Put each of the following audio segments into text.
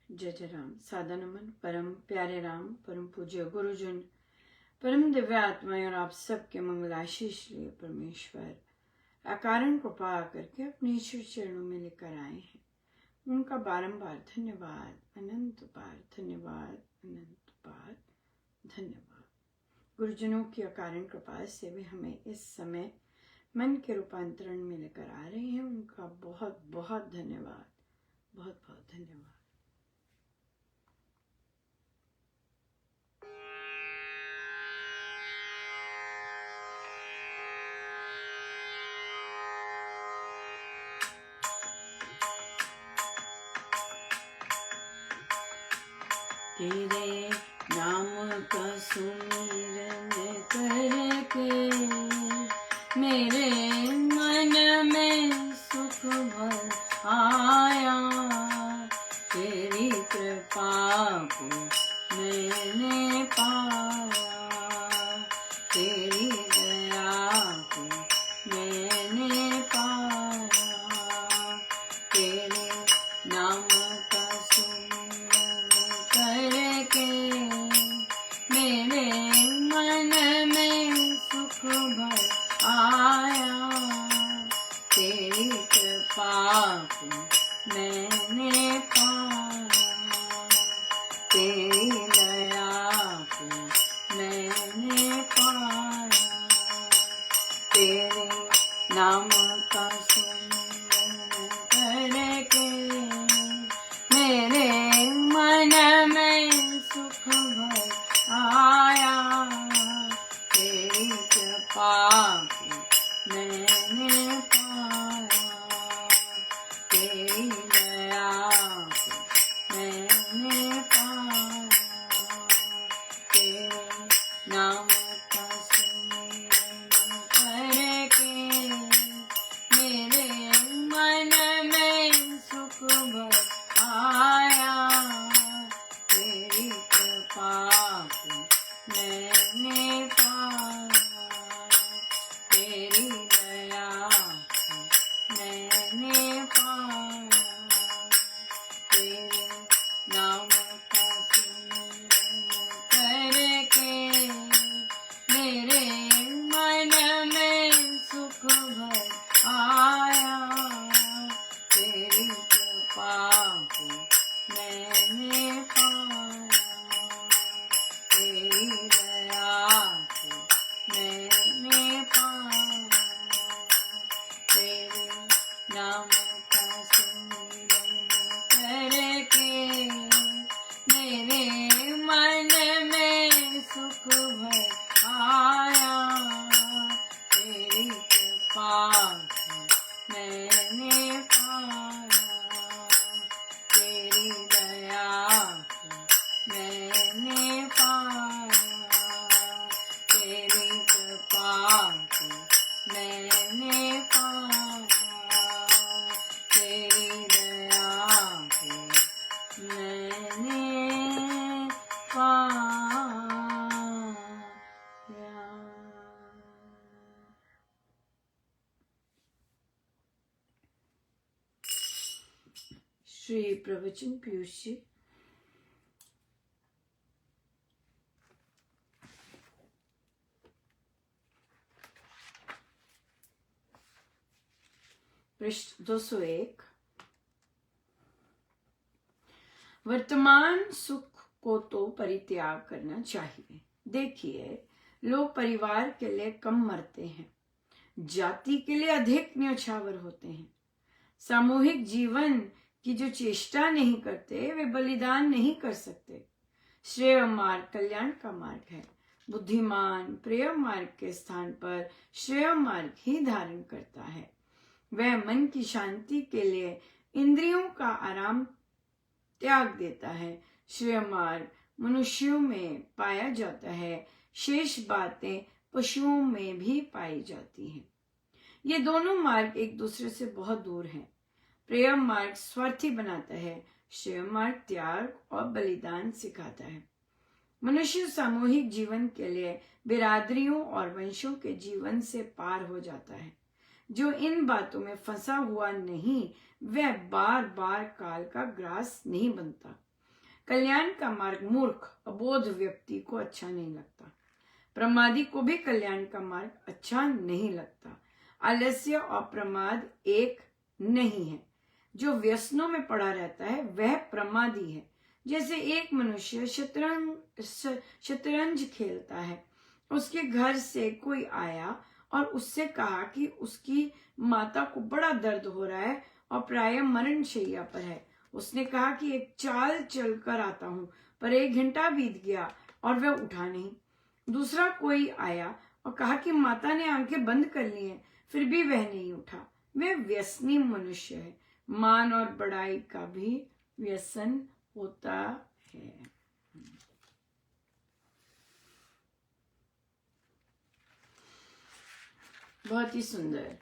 जय जय राम। सादा नमन परम प्यारे राम, परम पूज्य गुरुजन, परम दिव्य आत्माएं और आप सबके मंगलाशीष लिए परमेश्वर अकारण कृपा करके अपने ईश्वर चरणों में लेकर आए हैं। उनका बारंबार धन्यवाद, अनंत बार धन्यवाद, अनंत बार धन्यवाद। गुरुजनों की अकारण कृपा से वे हमें इस समय मन के रूपांतरण में लेकर आ रहे हैं। उनका बहुत बहुत धन्यवाद, बहुत बहुत धन्यवाद। तेरे नाम का सुमिरन करके मेरे मन में सुख भर आया। तेरी कृपा को मैंने पाया, तेरी दया को मैंने पाया। तेरे नाम का सुमिरन करके मेरे मन में सुख भर आया। तेरी कृपा को मैंने पाया, तेरी दया को मैंने पाया। तेरे नाम का सुमिरन करके मेरे मन में सुख भर आया। तेरी कृपा को मैंने पाया, तेरी दया को मैंने पाया। तेरे नाम का सुमिरन करके मेरे मन में सुख भर आया। तेरी कृपा को मैंने पाया, तेरी दया को मैंने पाया। तेरे नाम का सुमिरन करके मेरे मन में सुख भर आया। तेरी कृपा को मैंने पाया, तेरी दया को मैंने पाया। तेरे नाम का सुमिरन करके मेरे मन में सुख भर आया। तेरी कृपा को मैंने पाया, तेरी दया को मैंने पाया। तेरी कृपा को मैंने पाया, तेरी दया को मैंने पाया। श्री प्रवचन पीयूष जी। पृष्ठ 201। वर्तमान सुख को तो परित्याग करना चाहिए। देखिए, लोग परिवार के लिए कम मरते हैं, जाति के लिए अधिक न्यौछावर होते हैं। सामूहिक जीवन की जो चेष्टा नहीं करते वे बलिदान नहीं कर सकते। श्रेय मार्ग कल्याण का मार्ग है। बुद्धिमान प्रिय मार्ग के स्थान पर श्रेय मार्ग ही धारण करता है। वह मन की शांति के लिए इंद्रियों का आराम त्याग देता है। श्रेय मार्ग मनुष्यों में पाया जाता है, शेष बातें पशुओं में भी पाई जाती हैं। ये दोनों मार्ग एक दूसरे से बहुत दूर हैं। प्रेम मार्ग स्वार्थी बनाता है, श्रेय मार्ग त्याग और बलिदान सिखाता है। मनुष्य सामूहिक जीवन के लिए बिरादरियों और वंशों के जीवन से पार हो जाता है। जो इन बातों में फंसा हुआ नहीं, वह बार बार काल का ग्रास नहीं बनता। कल्याण का मार्ग मूर्ख अबोध व्यक्ति को अच्छा नहीं लगता। प्रमादी को भी कल्याण का मार्ग अच्छा नहीं लगता। आलस्य और प्रमाद एक नहीं है। जो व्यसनों में पड़ा रहता है वह प्रमादी है। जैसे एक मनुष्य शतरंज खेलता है, उसके घर से कोई आया और उससे कहा कि उसकी माता को बड़ा दर्द हो रहा है और प्रायः मरणशैया पर है। उसने कहा कि एक चाल चल कर आता हूं, पर 1 घंटा बीत गया और वह उठा नहीं। दूसरा कोई आया और कहा कि माता ने आंखें बंद कर ली हैं, फिर भी वह नहीं उठा। वह व्यसनी मनुष्य है। मान और बड़ाई का भी व्यसन होता है। बहुत ही सुंदर,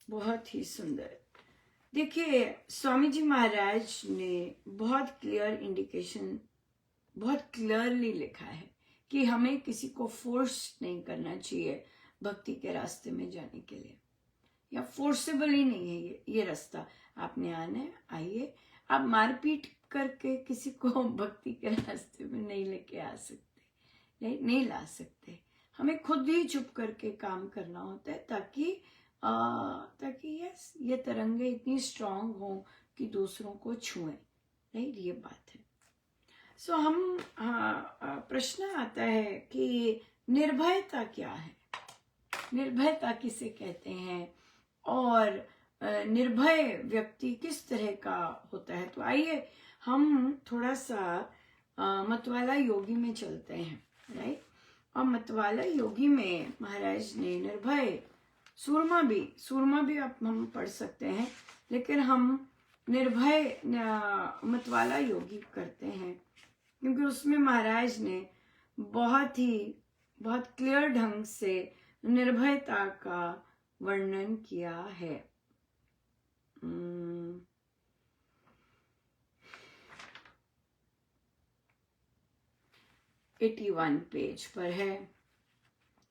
बहुत ही सुंदर। देखिए, स्वामी जी महाराज ने बहुत क्लियर इंडिकेशन, बहुत क्लियरली लिखा है कि हमें किसी को फोर्स नहीं करना चाहिए भक्ति के रास्ते में जाने के लिए, या फोर्सेबल ही नहीं है ये रास्ता। आपने आना है, आइए। आप मारपीट करके किसी को भक्ति के रास्ते में नहीं लेके आ सकते, नहीं ला सकते। हमें खुद ही चुप करके काम करना होता है ताकि ये तरंगे इतनी स्ट्रांग हो कि दूसरों को छुएं। राइट, ये बात है। सो हम प्रश्न आता है कि निर्भयता क्या है, निर्भयता किसे कहते हैं, और निर्भय व्यक्ति किस तरह का होता है। तो आइए हम थोड़ा सा मतवाला योगी में चलते हैं। राइट, और मतवाला योगी में महाराज ने निर्भय, सूरमा भी आप हम पढ़ सकते हैं, लेकिन हम निर्भय मतवाला योगी करते हैं क्योंकि उसमें महाराज ने बहुत क्लियर ढंग से निर्भयता का वर्णन किया है। 81 पेज पर है।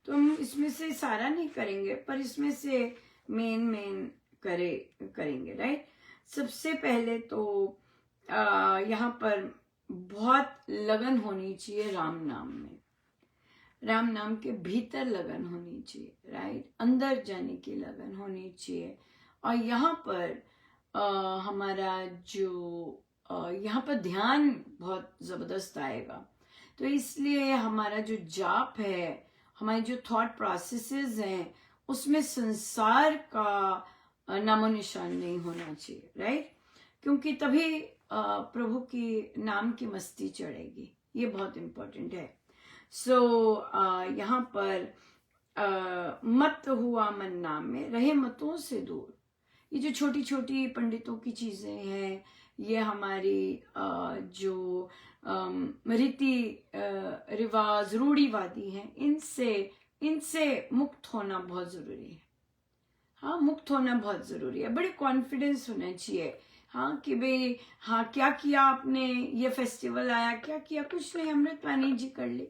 तो हम इसमें से सारा नहीं करेंगे, पर इसमें से मेन करेंगे। राइट, सबसे पहले तो यहाँ पर बहुत लगन होनी चाहिए राम नाम में, राम नाम के भीतर लगन होनी चाहिए। राइट, अंदर जाने की लगन होनी चाहिए। और यहाँ पर हमारा जो यहाँ पर ध्यान बहुत जबरदस्त आएगा। तो इसलिए हमारा जो जाप है, हमारे जो थॉट प्रोसेसेस हैं, उसमें संसार का नामो निशान नहीं होना चाहिए। राइट, क्योंकि तभी प्रभु की नाम की मस्ती चढ़ेगी। ये बहुत इम्पोर्टेंट है। सो यहाँ पर मत हुआ मन नाम में, रहे मतों से दूर। ये जो छोटी छोटी पंडितों की चीजें हैं, ये हमारी जो रीति रिवाज रूढ़ीवादी हैं, इनसे मुक्त होना बहुत जरूरी है। हाँ, मुक्त होना बहुत जरूरी है। बड़े कॉन्फिडेंस होना चाहिए। हाँ कि भाई, हाँ क्या किया आपने, ये फेस्टिवल आया, क्या किया, कुछ नहीं, अमृतवाणी जी कर ली।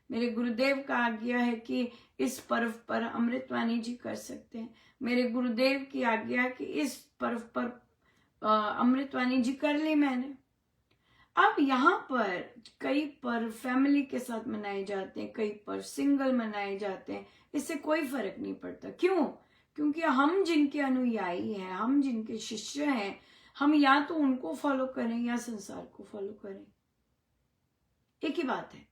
मेरे गुरुदेव का आज्ञा है कि इस पर्व पर अमृतवाणी जी कर सकते हैं। मेरे गुरुदेव की आज्ञा है कि इस पर्व पर अमृतवाणी जी कर ली मैंने। अब यहाँ पर कई पर्व फैमिली के साथ मनाए जाते हैं, कई पर्व सिंगल मनाए जाते हैं, इससे कोई फर्क नहीं पड़ता। क्यों? क्योंकि हम जिनके अनुयायी हैं, हम जिनके शिष्य हैं, हम या तो उनको फॉलो करें या संसार को फॉलो करें। एक ही बात है,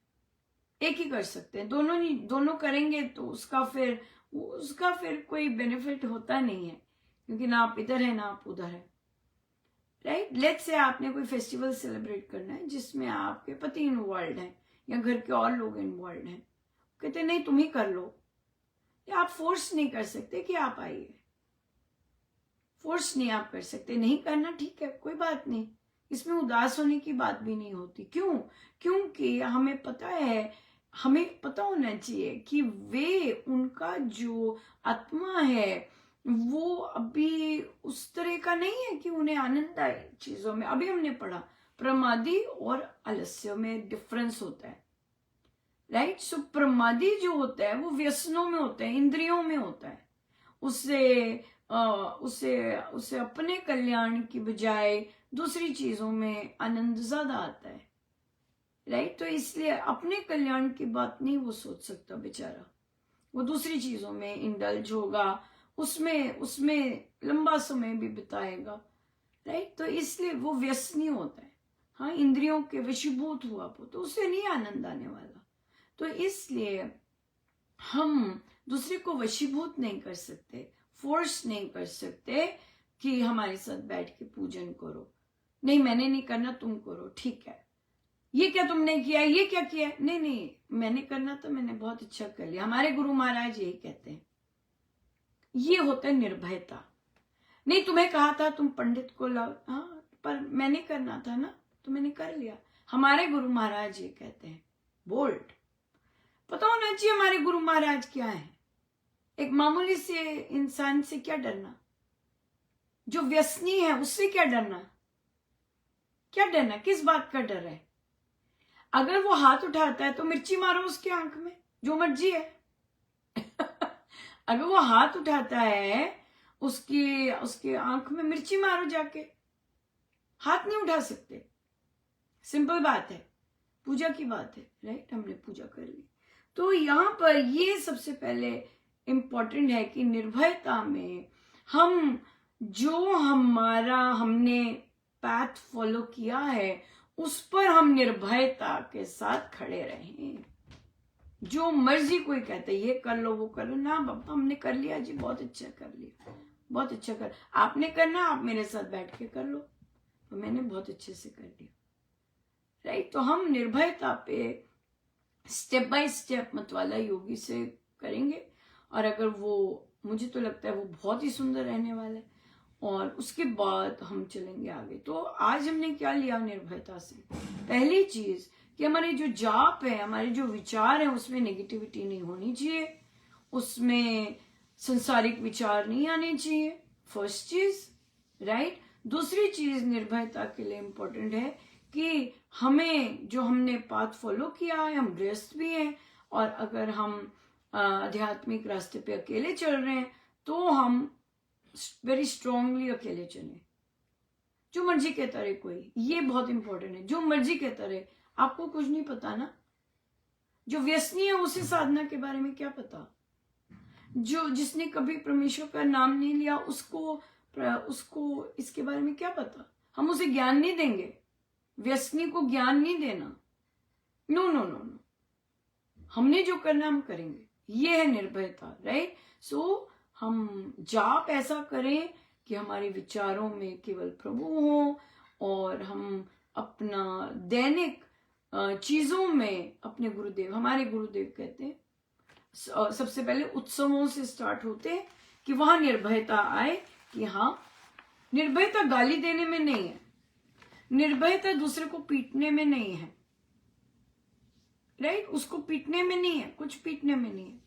एक ही कर सकते हैं। दोनों करेंगे तो उसका फिर कोई बेनिफिट होता नहीं है, क्योंकि ना आप इधर है ना आप उधर है। राइट, लेट्स से आपने कोई फेस्टिवल सेलिब्रेट करना है जिसमें आपके पति इन्वॉल्व हैं या घर के और लोग इन्वॉल्व हैं, कहते नहीं तुम ही कर लो, या आप फोर्स नहीं कर सकते कि आप आइए। फोर्स नहीं आप कर सकते, नहीं करना ठीक है, कोई बात नहीं, इसमें उदास होने की बात भी नहीं होती। क्यों? क्योंकि हमें पता होना चाहिए कि वे, उनका जो आत्मा है वो अभी उस तरह का नहीं है कि उन्हें आनंद आए चीजों में। अभी हमने पढ़ा प्रमादी और आलस्य में डिफरेंस होता है। राइट, सो प्रमादी जो होता है वो व्यसनों में होता है, इंद्रियों में होता है। उसे अपने कल्याण की बजाय दूसरी चीजों में आनंद ज्यादा आता है, राइट। तो इसलिए अपने कल्याण की बात नहीं वो सोच सकता बेचारा, वो दूसरी चीजों में इंडल्ज होगा, उसमें उसमें लंबा समय भी बिताएगा, राइट। तो इसलिए वो व्यसनी होता है, हाँ, इंद्रियों के वशीभूत हुआ वो, तो उससे नहीं आनंद आने वाला। तो इसलिए हम दूसरे को वशीभूत नहीं कर सकते, फोर्स नहीं कर सकते कि हमारे साथ बैठ के पूजन करो, नहीं मैंने नहीं करना तुम करो, ठीक है, ये क्या तुमने किया, ये क्या किया, नहीं नहीं मैंने करना तो मैंने बहुत अच्छा कर लिया। हमारे गुरु महाराज यही कहते हैं, ये होता है निर्भयता। नहीं तुम्हें कहा था तुम पंडित को लाओ, हाँ पर मैंने करना था ना तो मैंने कर लिया। हमारे गुरु महाराज ये कहते हैं, बोल्ड। पता होना चाहिए हमारे गुरु महाराज क्या है। एक मामूली से इंसान से क्या डरना, जो व्यसनी है उससे क्या डरना, क्या डरना, किस बात का डर है। अगर वो हाथ उठाता है तो मिर्ची मारो उसके आंख में, जो मर्जी है। अगर वो हाथ उठाता है उसके आंख में मिर्ची मारो जाके, हाथ नहीं उठा सकते, सिंपल बात है, पूजा की बात है, राइट। हमने पूजा कर ली। तो यहां पर ये सबसे पहले इंपॉर्टेंट है कि निर्भयता में हम जो हमने पैथ फॉलो किया है उस पर हम निर्भयता के साथ खड़े रहें। जो मर्जी कोई कहते ये कर लो वो कर लो, ना बाबा हमने कर लिया जी, बहुत अच्छा कर लिया, बहुत अच्छा कर, आपने करना आप मेरे साथ बैठ के कर लो, तो मैंने बहुत अच्छे से कर लिया, राइट। तो हम निर्भयता पे स्टेप बाय स्टेप मतवाला योगी से करेंगे, और अगर वो, मुझे तो लगता है वो बहुत ही सुंदर रहने वाला है, और उसके बाद हम चलेंगे आगे। तो आज हमने क्या लिया निर्भयता से, पहली चीज कि हमारे जो जाप है, हमारे जो विचार है उसमें नेगेटिविटी नहीं होनी चाहिए, उसमें संसारिक विचार नहीं आने चाहिए, फर्स्ट चीज, राइट। दूसरी चीज निर्भयता के लिए इंपॉर्टेंट है कि हमें जो हमने पाथ फॉलो किया है, हम गृहस्थ भी हैं, और अगर हम आध्यात्मिक रास्ते पे अकेले चल रहे हैं तो हम वेरी स्ट्रांगली अकेले चले, जो मर्जी कहता रहे कोई, ये बहुत इंपॉर्टेंट है, जो मर्जी कहता रहे, आपको कुछ नहीं पता ना, जो व्यसनी है उसे साधना के बारे में क्या पता, जो जिसने कभी परमेश्वर का नाम नहीं लिया उसको इसके बारे में क्या पता। हम उसे ज्ञान नहीं देंगे, व्यसनी को ज्ञान नहीं देना, नो नो नो नो, हमने जो करना हम करेंगे, ये है निर्भयता, राइट। सो हम जाप ऐसा करें कि हमारे विचारों में केवल प्रभु हो, और हम अपना दैनिक चीजों में अपने गुरुदेव, हमारे गुरुदेव कहते हैं सबसे पहले उत्सवों से स्टार्ट होते हैं कि वहां निर्भयता आए, कि हाँ निर्भयता गाली देने में नहीं है, निर्भयता दूसरे को पीटने में नहीं है, राइट। उसको पीटने में नहीं है, कुछ पीटने में नहीं है,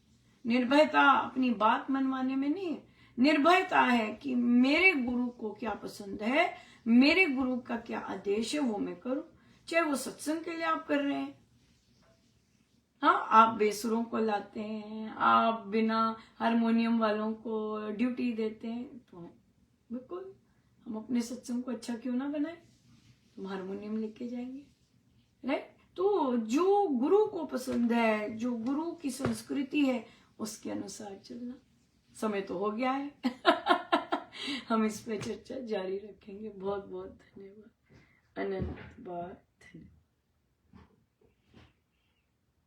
निर्भयता अपनी बात मनवाने में नहीं है, निर्भयता है कि मेरे गुरु को क्या पसंद है, मेरे गुरु का क्या आदेश है वो मैं करूं, चाहे वो सत्संग के लिए आप कर रहे हैं, हाँ आप बेसुरों को लाते हैं, आप बिना हारमोनियम वालों को ड्यूटी देते हैं, तो बिल्कुल हम अपने सत्संग को अच्छा क्यों ना बनाए, हम हारमोनियम लेके जाएंगे, राइट। तो जो गुरु को पसंद है, जो गुरु की संस्कृति है उसके अनुसार चलना। समय तो हो गया है। हम इस पे चर्चा जारी रखेंगे। बहुत बहुत धन्यवाद, अनंत बार धन्यवाद।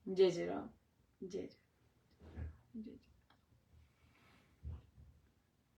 जय जय राम, जय जय जय जय।